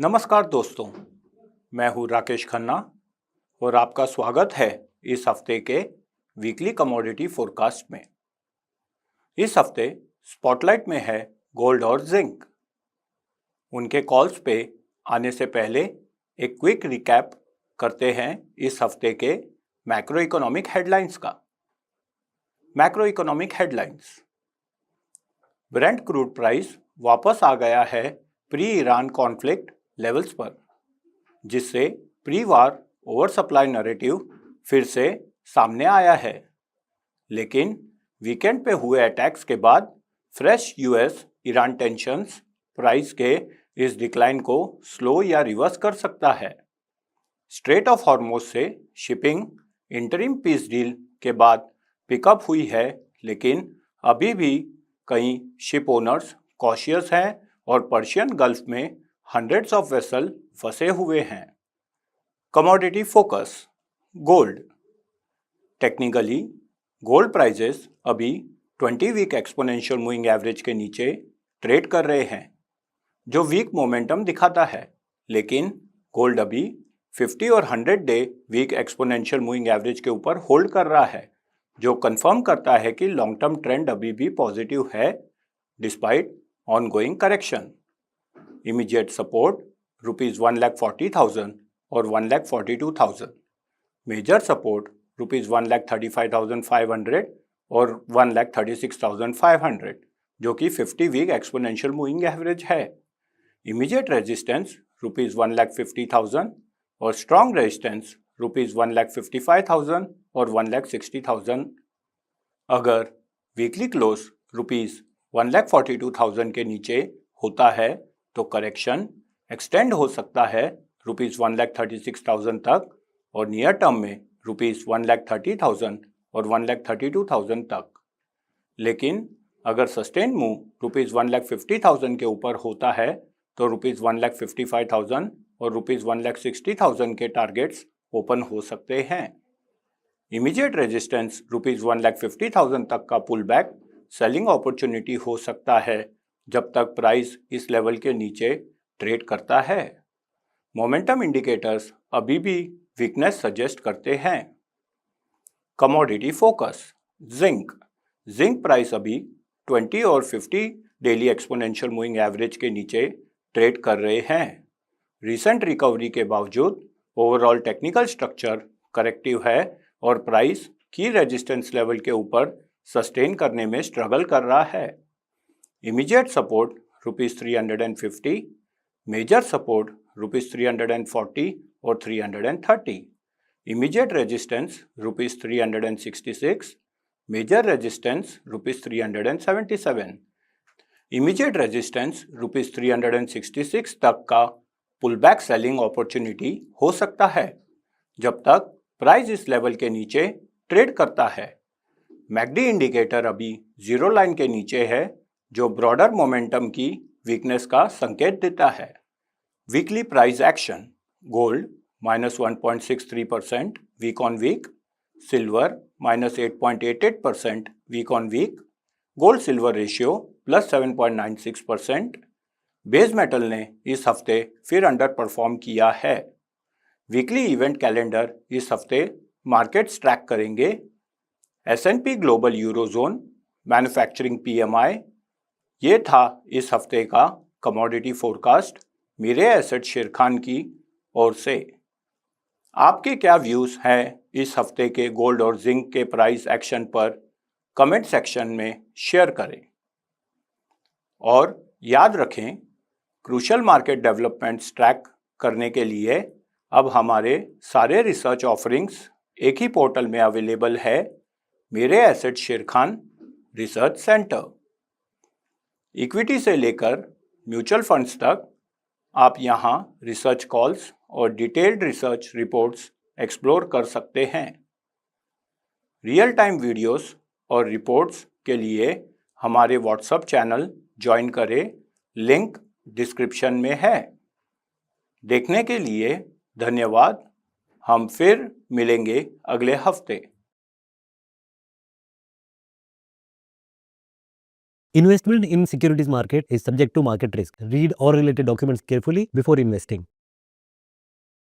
नमस्कार दोस्तों, मैं हूं राकेश खन्ना और आपका स्वागत है इस हफ्ते के वीकली कमोडिटी फोरकास्ट में। इस हफ्ते स्पॉटलाइट में है गोल्ड और जिंक। उनके कॉल्स पे आने से पहले एक क्विक रिकैप करते हैं इस हफ्ते के मैक्रो इकोनॉमिक हेडलाइंस का। Macro economic headlines: Brent crude price वापस आ गया है प्री ईरान कॉन्फ्लिक्ट लेवल्स पर, जिससे प्री वार ओवर सप्लाई नैरेटिव फिर से सामने आया है। लेकिन वीकेंड पे हुए अटैक्स के बाद fresh US Iran tensions price के इस डिक्लाइन को स्लो या रिवर्स कर सकता है। स्ट्रेट ऑफ हॉर्मुज से शिपिंग इंटरिम पीस डील के बाद पिकअप हुई है, लेकिन अभी भी कई शिप ओनर्स कॉशियस हैं और पर्शियन गल्फ में हंड्रेड्स ऑफ वेसल फंसे हुए हैं। Commodity focus: gold. Technically gold prices अभी 20 वीक एक्सपोनेंशियल मूविंग एवरेज के नीचे ट्रेड कर रहे हैं, जो वीक मोमेंटम दिखाता है। लेकिन गोल्ड अभी 50 और 100 day week exponential moving average के ऊपर होल्ड कर रहा है, जो कंफर्म करता है कि लॉन्ग टर्म ट्रेंड अभी भी पॉजिटिव है despite ongoing correction. Immediate support ₹1,40,000 और 1,42,000। मेजर सपोर्ट ₹1,35,500 और 1,36,500, जो कि 50 वीक एक्सपोनेंशियल मूविंग एवरेज है। इमीडिएट रेजिस्टेंस ₹1,50,000 और स्ट्रॉन्ग रेजिस्टेंस ₹1,55,000 और 1,60,000। अगर वीकली क्लोज ₹1,42,000 के नीचे होता है तो करेक्शन एक्सटेंड हो सकता है ₹1,36,000 तक और नियर टर्म में ₹1,30,000 और 1,32,000 तक। लेकिन अगर सस्टेन मूव ₹1,50,000 के ऊपर होता है तो ₹1,55,000 और ₹1,60,000 के टारगेट्स ओपन हो सकते हैं। इमीडिएट रेजिस्टेंस ₹1,50,000 तक का पुल बैक सेलिंग अपॉर्चुनिटी हो सकता है जब तक प्राइस इस लेवल के नीचे ट्रेड करता है। मोमेंटम इंडिकेटर्स अभी भी वीकनेस सजेस्ट करते हैं। Commodity focus: zinc. Zinc price अभी 20 और 50 डेली एक्सपोनेंशियल मूविंग एवरेज के नीचे ट्रेड कर रहे हैं। रिसेंट रिकवरी के बावजूद ओवरऑल टेक्निकल स्ट्रक्चर करेक्टिव है और प्राइस की रेजिस्टेंस लेवल के ऊपर सस्टेन करने में स्ट्रगल कर रहा है। इमीडिएट सपोर्ट ₹350, मेजर सपोर्ट ₹340 और 330। Immediate resistance ₹366, major resistance ₹377। Immediate resistance ₹366 तक का पुलबैक सेलिंग अपॉर्चुनिटी हो सकता है जब तक प्राइस इस लेवल के नीचे ट्रेड करता है। मैकडी इंडिकेटर अभी जीरो लाइन के नीचे है, जो ब्रॉडर मोमेंटम की वीकनेस का संकेत देता है। Weekly price action: gold -1.63% week on week, silver -8.88% week on week, gold silver ratio +7.96%। Base metal ने इस हफ्ते फिर अंडर परफॉर्म किया है। वीकली इवेंट कैलेंडर इस हफ्ते मार्केट्स ट्रैक करेंगे। S&P global eurozone manufacturing PMI। ये था इस हफ्ते का कमोडिटी फोरकास्ट मेरे एसेट शेर खान की ओर से। आपके क्या व्यूज हैं इस हफ्ते के गोल्ड और जिंक के प्राइस एक्शन पर? कमेंट सेक्शन में शेयर करें और याद रखें, क्रूशियल मार्केट डेवलपमेंट्स ट्रैक करने के लिए अब हमारे सारे रिसर्च ऑफरिंग्स एक ही पोर्टल में अवेलेबल है, मेरे एसेट शेर खान रिसर्च सेंटर। इक्विटी से लेकर म्यूचुअल फंड्स तक आप यहाँ रिसर्च कॉल्स और डिटेल्ड रिसर्च रिपोर्ट्स एक्सप्लोर कर सकते हैं। रियल टाइम वीडियोस और रिपोर्ट्स के लिए हमारे व्हाट्सएप चैनल ज्वाइन करें, लिंक डिस्क्रिप्शन में है। देखने के लिए धन्यवाद। हम फिर मिलेंगे अगले हफ्ते। Investment in securities market is subject to market risk. Read all related documents carefully before investing.